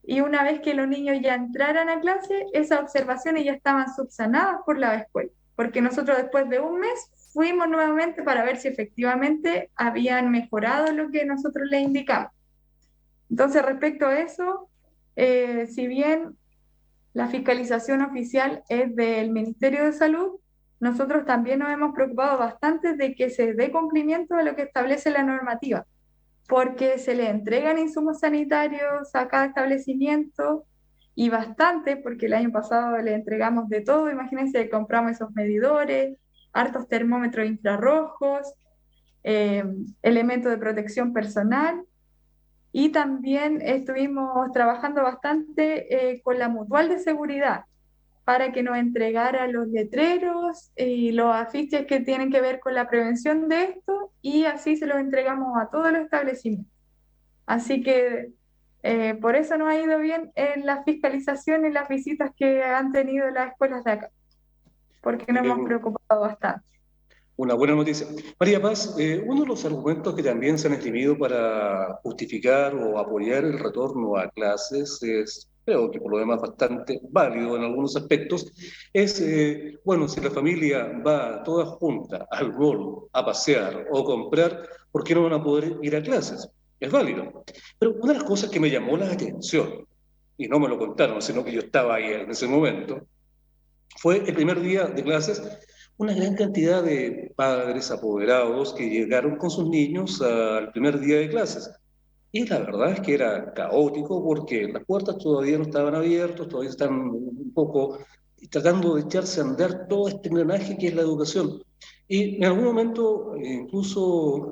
Speaker 4: Y una vez que los niños ya entraran a clase, esas observaciones ya estaban subsanadas por la escuela, porque nosotros después de un mes fuimos nuevamente para ver si efectivamente habían mejorado lo que nosotros les indicamos. Entonces, respecto a eso, si bien la fiscalización oficial es del Ministerio de Salud, nosotros también nos hemos preocupado bastante de que se dé cumplimiento a lo que establece la normativa, porque se le entregan insumos sanitarios a cada establecimiento y bastante, porque el año pasado le entregamos de todo. Imagínense, compramos esos medidores, hartos termómetros infrarrojos, eh, elementos de protección personal, y también estuvimos trabajando bastante con la Mutual de Seguridad para que nos entregara los letreros y los afiches que tienen que ver con la prevención de esto, y así se los entregamos a todos los establecimientos. Así que por eso nos ha ido bien en la fiscalización y las visitas que han tenido las escuelas de acá, porque nos hemos preocupado bastante.
Speaker 1: Una buena noticia. María Paz, uno de los argumentos que también se han esgrimido para justificar o apoyar el retorno a clases es, creo que por lo demás bastante válido en algunos aspectos, es, bueno, si la familia va toda junta al mall a pasear o comprar, ¿por qué no van a poder ir a clases? Es válido. Pero una de las cosas que me llamó la atención, y no me lo contaron, sino que yo estaba ahí en ese momento, fue el primer día de clases, una gran cantidad de padres apoderados que llegaron con sus niños al primer día de clases. Y la verdad es que era caótico porque las puertas todavía no estaban abiertas, todavía están un poco tratando de echarse a andar todo este engranaje que es la educación. Y en algún momento incluso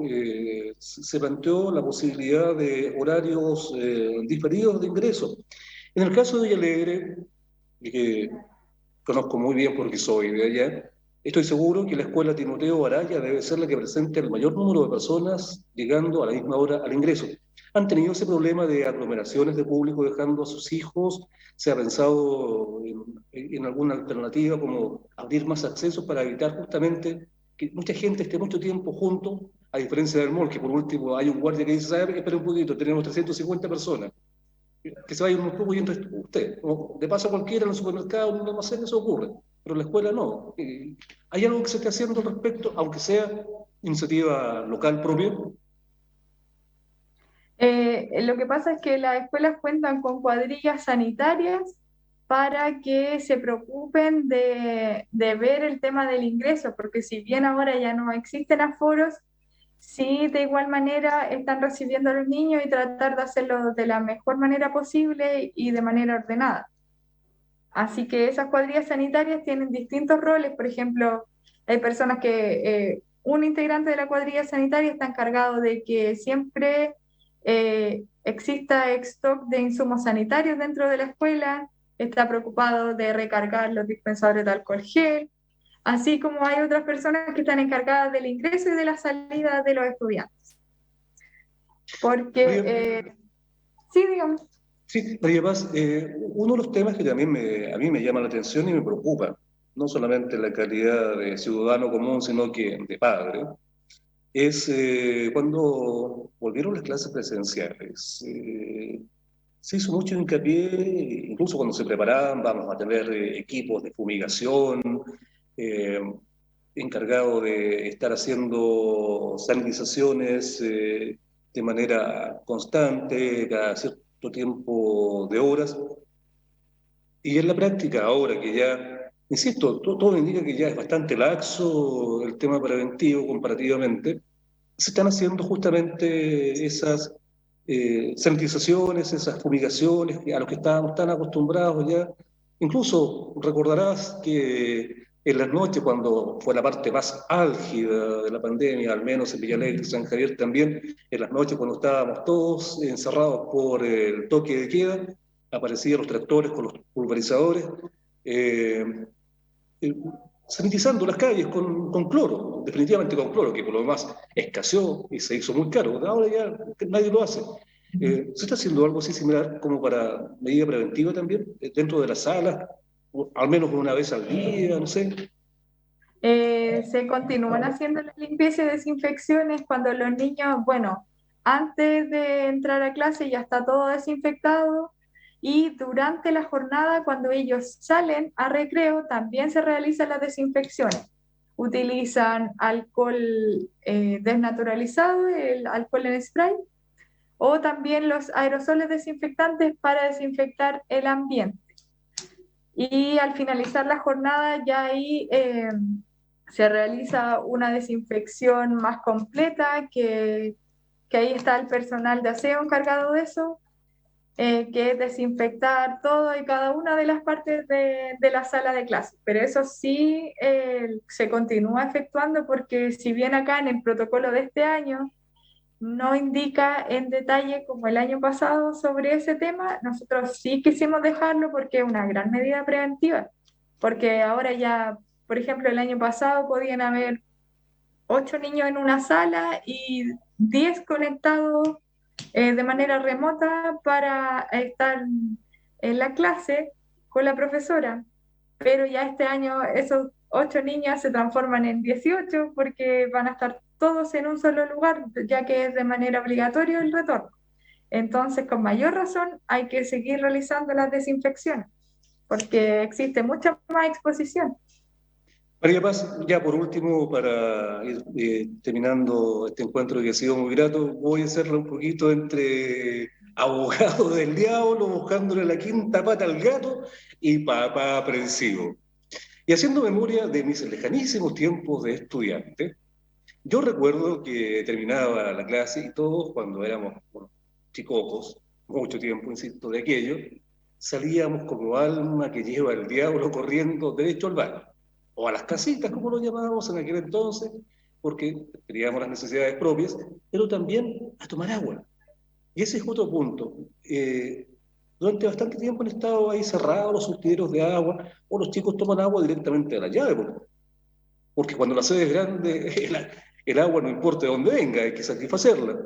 Speaker 1: se planteó la posibilidad de horarios diferidos de ingreso. En el caso de Villalegre, que conozco muy bien porque soy de allá, estoy seguro que la escuela Timoteo Araya debe ser la que presente el mayor número de personas llegando a la misma hora al ingreso. ¿Han tenido ese problema de aglomeraciones de público dejando a sus hijos? ¿Se ha pensado en alguna alternativa como abrir más accesos para evitar justamente que mucha gente esté mucho tiempo junto, a diferencia del mall, que por último hay un guardia que dice, ¿sabe? Espera un poquito, tenemos 350 personas, que se vaya un poco y entre usted. O de paso cualquiera en el supermercado, en un almacén, eso ocurre, pero en la escuela no. ¿Hay algo que se esté haciendo al respecto, aunque sea iniciativa local propia?
Speaker 4: Lo que pasa es que las escuelas cuentan con cuadrillas sanitarias para que se preocupen de ver el tema del ingreso, porque si bien ahora ya no existen aforos, sí de igual manera están recibiendo a los niños y tratar de hacerlo de la mejor manera posible y de manera ordenada. Así que esas cuadrillas sanitarias tienen distintos roles. Por ejemplo, hay personas que un integrante de la cuadrilla sanitaria está encargado de que siempre exista stock de insumos sanitarios dentro de la escuela, está preocupado de recargar los dispensadores de alcohol gel, así como hay otras personas que están encargadas del ingreso y de la salida de los estudiantes. Porque, sí, digamos.
Speaker 1: Sí, María Paz, uno de los temas que también a mí me llama la atención y me preocupa, no solamente la calidad de ciudadano común, sino que de padre, es cuando volvieron las clases presenciales. Se hizo mucho hincapié, incluso cuando se preparaban, vamos a tener equipos de fumigación, eh, encargado de estar haciendo sanitizaciones de manera constante, cada cierto tiempo de horas. Y en la práctica, ahora que ya, insisto, todo indica que ya es bastante laxo el tema preventivo comparativamente, se están haciendo justamente esas sanitizaciones, esas fumigaciones a los que estábamos tan acostumbrados ya. Incluso recordarás que en las noches, cuando fue la parte más álgida de la pandemia, al menos en Villalegre, San Javier también, en las noches cuando estábamos todos encerrados por el toque de queda, aparecían los tractores con los pulverizadores. Eh, eh, Sanitizando las calles con cloro, definitivamente con cloro, que por lo demás escaseó y se hizo muy caro. Ahora ya nadie lo hace. ¿Se está haciendo algo así similar como para medida preventiva también, dentro de las salas, o al menos una vez al día, no sé?
Speaker 4: Se continúan haciendo las limpiezas y desinfecciones cuando los niños, bueno, antes de entrar a clase ya está todo desinfectado, y durante la jornada cuando ellos salen a recreo también se realizan las desinfecciones. Utilizan alcohol desnaturalizado, el alcohol en spray, o también los aerosoles desinfectantes para desinfectar el ambiente. Y al finalizar la jornada ya ahí se realiza una desinfección más completa, que ahí está el personal de aseo encargado de eso, que es desinfectar todo y cada una de las partes de la sala de clase. Pero eso sí se continúa efectuando porque si bien acá en el protocolo de este año no indica en detalle como el año pasado sobre ese tema, nosotros sí quisimos dejarlo porque es una gran medida preventiva, porque ahora ya, por ejemplo, el año pasado podían haber 8 niños en una sala y 10 conectados de manera remota para estar en la clase con la profesora, pero ya este año esos 8 niños se transforman en 18 porque van a estar todos en un solo lugar, ya que es de manera obligatoria el retorno. Entonces, con mayor razón, hay que seguir realizando las desinfecciones, porque existe mucha más exposición.
Speaker 1: María Paz, ya por último, para ir terminando este encuentro que ha sido muy grato, voy a hacerle un poquito entre abogado del diablo, buscándole la quinta pata al gato y papá aprensivo. Y haciendo memoria de mis lejanísimos tiempos de estudiante, yo recuerdo que terminaba la clase y todos, cuando éramos bueno, chicocos, mucho tiempo, insisto, de aquello, salíamos como alma que lleva el diablo corriendo derecho al baño, o a las casitas, como lo llamábamos en aquel entonces, porque teníamos las necesidades propias, pero también a tomar agua. Y ese es otro punto. Durante bastante tiempo han estado ahí cerrados los surtidores de agua, o los chicos toman agua directamente de la llave, porque cuando la sede es grande, el agua no importa de dónde venga, hay que satisfacerla.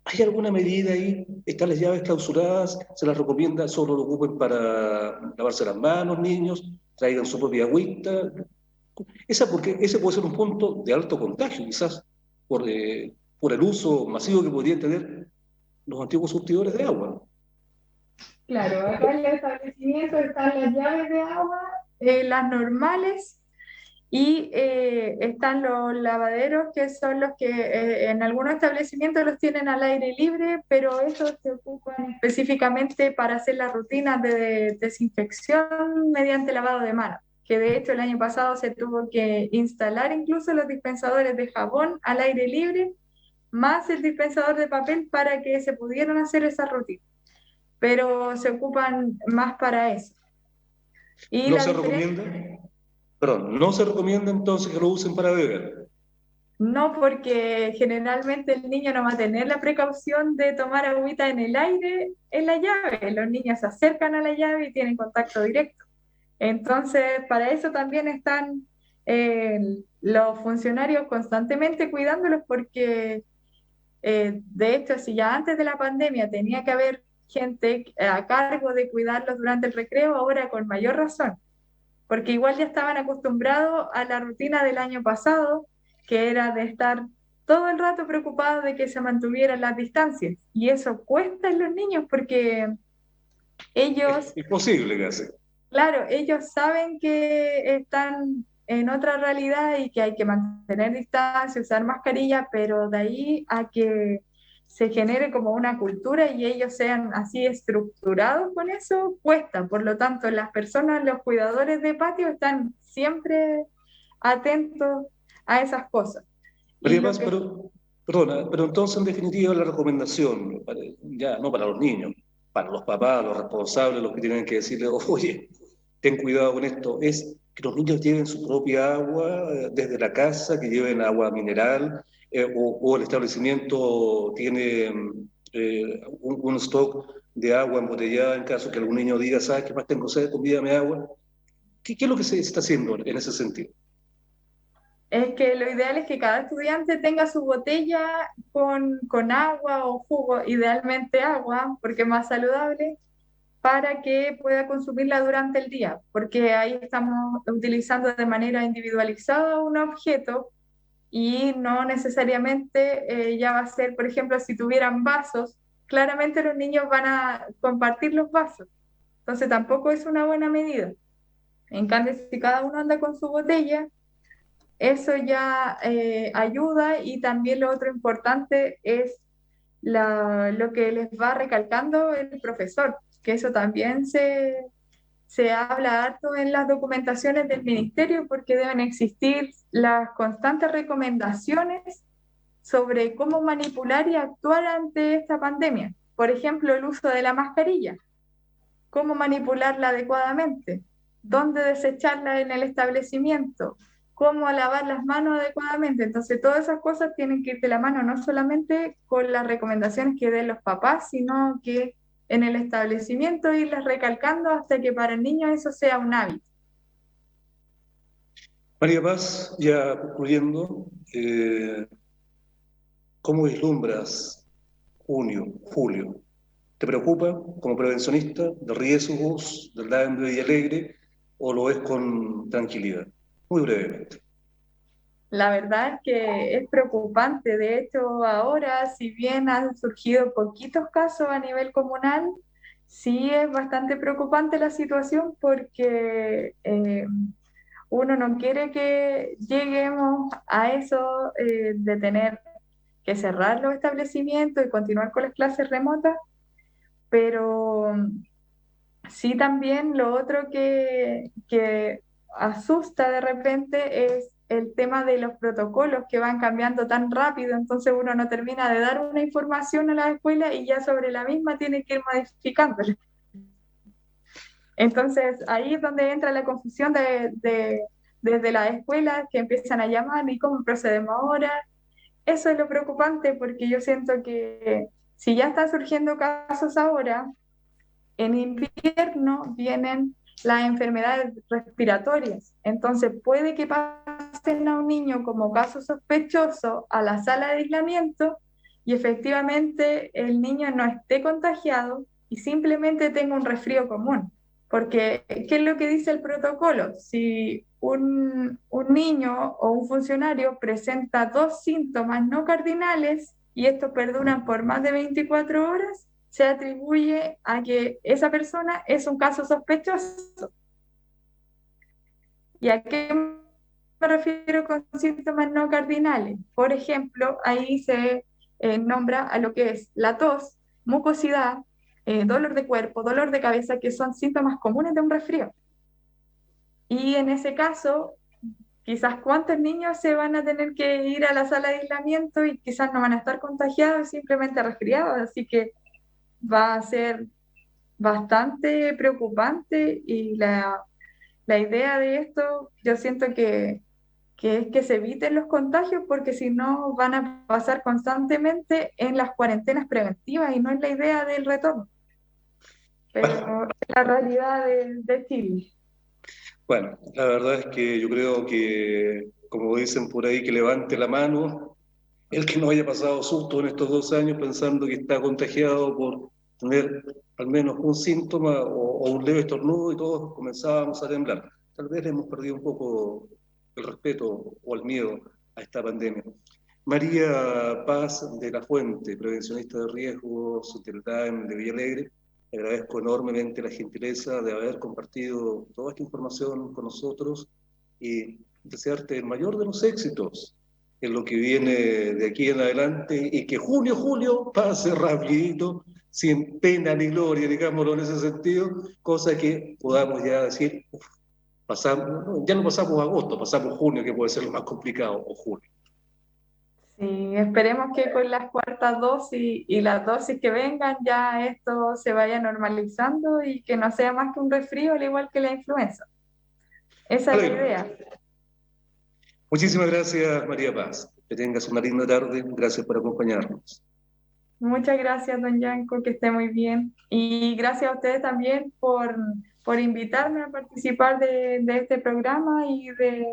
Speaker 1: ¿Hay alguna medida ahí? ¿Están las llaves clausuradas? ¿Se las recomienda solo lo ocupen para lavarse las manos, niños? ¿Traigan su propia agüita? Porque ese puede ser un punto de alto contagio, quizás, por el uso masivo que podrían tener los antiguos surtidores de agua.
Speaker 4: Claro, acá en el establecimiento están las llaves de agua, las normales, y están los lavaderos, que son los que en algunos establecimientos los tienen al aire libre, pero esos se ocupan específicamente para hacer las rutinas de desinfección mediante lavado de manos, que de hecho el año pasado se tuvo que instalar incluso los dispensadores de jabón al aire libre, más el dispensador de papel para que se pudieran hacer esas rutinas, pero se ocupan más para eso. Y
Speaker 1: No
Speaker 4: la
Speaker 1: se
Speaker 4: diferencia,
Speaker 1: recomienda, perdón, no se recomienda entonces que lo usen para beber.
Speaker 4: no, porque generalmente el niño no va a tener la precaución de tomar agüita en el aire en la llave. Los niños se acercan a la llave y tienen contacto directo. Entonces, para eso también están los funcionarios constantemente cuidándolos porque, de hecho, si ya antes de la pandemia tenía que haber gente a cargo de cuidarlos durante el recreo, ahora con mayor razón, porque igual ya estaban acostumbrados a la rutina del año pasado, que era de estar todo el rato preocupados de que se mantuvieran las distancias. Y eso cuesta en los niños porque ellos,
Speaker 1: Es posible que hace.
Speaker 4: claro, ellos saben que están en otra realidad y que hay que mantener distancia, usar mascarilla, pero de ahí a que se genere como una cultura y ellos sean así estructurados con eso, cuesta. Por lo tanto, las personas, los cuidadores de patio están siempre atentos a esas cosas. Y
Speaker 1: María
Speaker 4: lo
Speaker 1: Paz,
Speaker 4: que
Speaker 1: perdona, pero entonces en definitiva la recomendación, ya no para los niños, para los papás, los responsables, los que tienen que decirle, oye, ten cuidado con esto, es que los niños lleven su propia agua desde la casa, que lleven agua mineral, o el establecimiento tiene un stock de agua embotellada en caso que algún niño diga, ¿sabes qué más tengo sed? Convídame agua. ¿Qué es lo que se está haciendo en ese sentido?
Speaker 4: es que lo ideal es que cada estudiante tenga su botella con agua o jugo, idealmente agua, porque es más saludable, para que pueda consumirla durante el día, porque ahí estamos utilizando de manera individualizada un objeto y no necesariamente ya va a ser, por ejemplo, si tuvieran vasos, claramente los niños van a compartir los vasos, entonces tampoco es una buena medida. En cambio, si cada uno anda con su botella, eso ya ayuda, y también lo otro importante es lo que les va recalcando el profesor, que eso también se habla harto en las documentaciones del ministerio porque deben existir las constantes recomendaciones sobre cómo manipular y actuar ante esta pandemia. por ejemplo, el uso de la mascarilla, cómo manipularla adecuadamente, dónde desecharla en el establecimiento, cómo lavar las manos adecuadamente. Entonces, todas esas cosas tienen que ir de la mano, no solamente con las recomendaciones que den los papás, sino que en el establecimiento irlas recalcando hasta que para el niño eso sea un hábito.
Speaker 5: María Paz, ya concluyendo, ¿cómo vislumbras junio, julio? ¿Te preocupa como prevencionista de riesgos del DAEM de Villalegre o lo ves con tranquilidad? Muy brevemente.
Speaker 4: La verdad es que es preocupante. De hecho, ahora, si bien han surgido poquitos casos a nivel comunal, sí es bastante preocupante la situación porque uno no quiere que lleguemos a eso de tener que cerrar los establecimientos y continuar con las clases remotas, pero sí también lo otro que asusta de repente es el tema de los protocolos que van cambiando tan rápido, entonces uno no termina de dar una información a la escuela y ya sobre la misma tiene que ir modificándola. Entonces ahí es donde entra la confusión desde las escuelas que empiezan a llamar y cómo procedemos ahora. Eso es lo preocupante porque yo siento que si ya están surgiendo casos ahora, en invierno vienen las enfermedades respiratorias, entonces puede que pasen a un niño como caso sospechoso a la sala de aislamiento y efectivamente el niño no esté contagiado y simplemente tenga un resfrío común. Porque, ¿qué es lo que dice el protocolo? Si un niño o un funcionario presenta dos síntomas no cardinales y estos perduran por más de 24 horas, se atribuye a que esa persona es un caso sospechoso. ¿Y a qué me refiero con síntomas no cardinales? Por ejemplo, ahí se nombra a lo que es la tos, mucosidad, dolor de cuerpo, dolor de cabeza, que son síntomas comunes de un resfrío. Y en ese caso, quizás cuántos niños se van a tener que ir a la sala de aislamiento y quizás no van a estar contagiados, simplemente resfriados. Así que va a ser bastante preocupante y la idea de esto, yo siento que es que se eviten los contagios porque si no van a pasar constantemente en las cuarentenas preventivas y no es la idea del retorno, pero es la realidad de Chile.
Speaker 5: Bueno, la verdad es que yo creo que, como dicen por ahí, que levante la mano el que no haya pasado susto en estos 2 años pensando que está contagiado por tener al menos un síntoma o un leve estornudo y todos comenzábamos a temblar. Tal vez hemos perdido un poco el respeto o el miedo a esta pandemia. María Paz de la Fuente, prevencionista de riesgos del DAEM de Villalegre, le agradezco enormemente la gentileza de haber compartido toda esta información con nosotros y desearte el mayor de los éxitos en lo que viene de aquí en adelante y que julio pase rapidito, sin pena ni gloria, digámoslo en ese sentido, cosa que podamos ya decir, pasamos, ya no pasamos agosto, pasamos junio, que puede ser lo más complicado, o julio.
Speaker 4: Sí, esperemos que con las cuartas dosis y las dosis que vengan ya esto se vaya normalizando y que no sea más que un resfrío al igual que la influenza. Esa es la idea.
Speaker 5: Muchísimas gracias, María Paz. Que tengas una linda tarde. Gracias por acompañarnos.
Speaker 4: Muchas gracias, don Yanko, que esté muy bien. Y gracias a ustedes también por invitarme a participar de este programa y de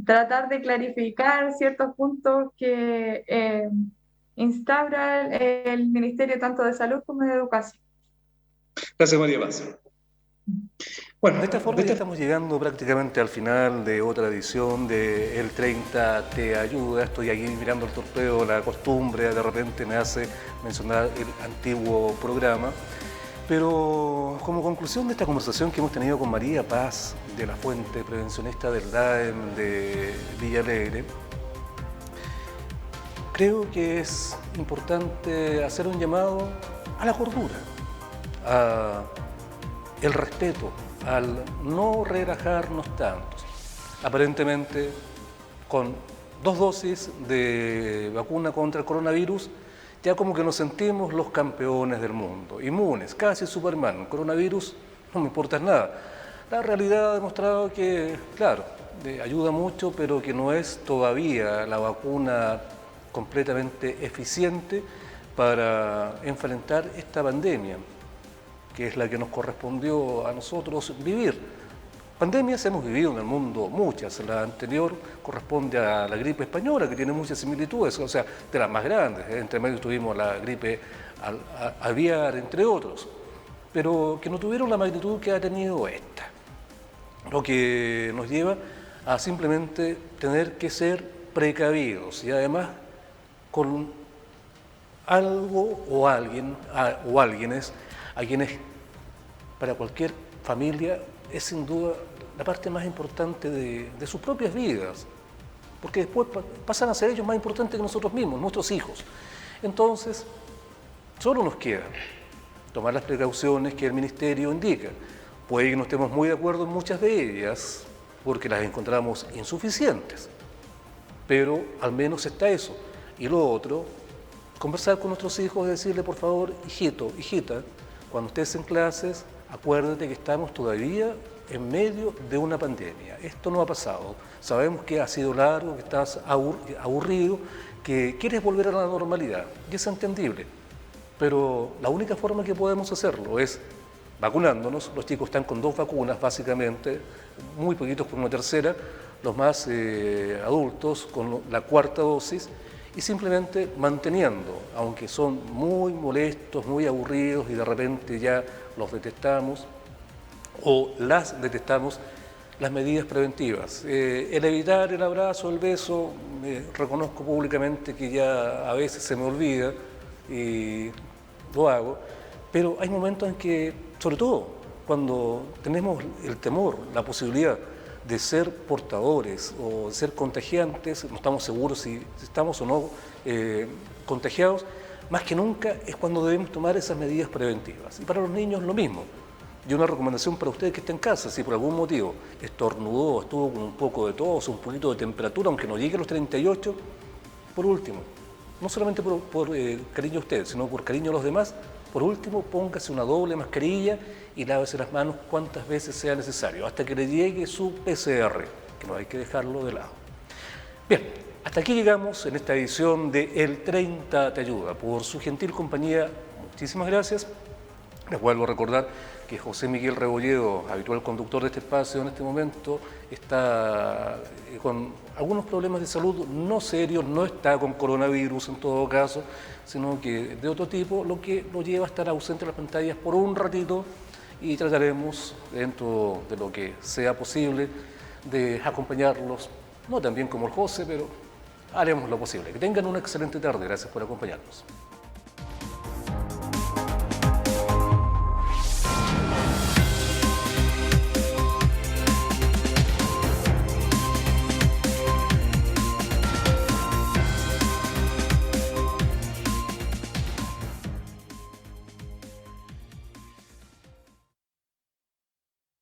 Speaker 4: tratar de clarificar ciertos puntos que instaura el Ministerio tanto de Salud como de Educación.
Speaker 5: Gracias, María Paz.
Speaker 1: Bueno, de esta forma ya estamos llegando prácticamente al final de otra edición de El 30 te ayuda. Estoy aquí mirando el torpeo, la costumbre de repente me hace mencionar el antiguo programa. Pero como conclusión de esta conversación que hemos tenido con María Paz de la Fuente, prevencionista del DAEM de Villalegre, creo que es importante hacer un llamado a la cordura, a el respeto, al no relajarnos tanto. Aparentemente, con 2 dosis de vacuna contra el coronavirus ya como que nos sentimos los campeones del mundo, inmunes, casi Superman. Coronavirus, no me importa nada. La realidad ha demostrado que, claro, ayuda mucho, pero que no es todavía la vacuna completamente eficiente para enfrentar esta pandemia, que es la que nos correspondió a nosotros vivir. Pandemias hemos vivido en el mundo muchas. La anterior corresponde a la gripe española, que tiene muchas similitudes, o sea, de las más grandes. Entre medio tuvimos la gripe aviar, entre otros, pero que no tuvieron la magnitud que ha tenido esta. Lo que nos lleva a simplemente tener que ser precavidos y además con algo o alguien o alguienes a quienes para cualquier familia es sin duda la parte más importante de sus propias vidas, porque después pasan a ser ellos más importantes que nosotros mismos, nuestros hijos. Entonces, solo nos queda tomar las precauciones que el Ministerio indica. Puede que no estemos muy de acuerdo en muchas de ellas, porque las encontramos insuficientes, pero al menos está eso. Y lo otro, conversar con nuestros hijos y decirle, por favor, hijito, hijita, cuando estés en clases, acuérdate que estamos todavía en medio de una pandemia. Esto no ha pasado. Sabemos que ha sido largo, que estás aburrido, que quieres volver a la normalidad. Y es entendible. Pero la única forma que podemos hacerlo es vacunándonos. Los chicos están con 2 vacunas, básicamente, muy poquitos con una tercera, los más adultos con la 4ª dosis, y simplemente manteniendo, aunque son muy molestos, muy aburridos y de repente ya los detestamos o las detestamos, las medidas preventivas. El evitar el abrazo, el beso, reconozco públicamente que ya a veces se me olvida y lo hago, pero hay momentos en que, sobre todo cuando tenemos el temor, la posibilidad de ser portadores o de ser contagiantes, no estamos seguros si estamos o no contagiados, más que nunca es cuando debemos tomar esas medidas preventivas. Y para los niños lo mismo. Y una recomendación para usted que está en casa, si por algún motivo estornudó, estuvo con un poco de tos, un poquito de temperatura, aunque no llegue a los 38, por último, no solamente por cariño a usted, sino por cariño a los demás, por último, póngase una doble mascarilla y lávese las manos cuantas veces sea necesario, hasta que le llegue su PCR, que no hay que dejarlo de lado. Bien, hasta aquí llegamos en esta edición de El 30 Te Ayuda. Por su gentil compañía, muchísimas gracias. Les vuelvo a recordar que José Miguel Rebolledo, habitual conductor de este espacio en este momento, está con algunos problemas de salud no serios, no está con coronavirus en todo caso, sino que de otro tipo, lo que lo lleva a estar ausente de las pantallas por un ratito y trataremos, dentro de lo que sea posible, de acompañarlos, no tan bien como el José, pero haremos lo posible. Que tengan una excelente tarde. Gracias por acompañarnos.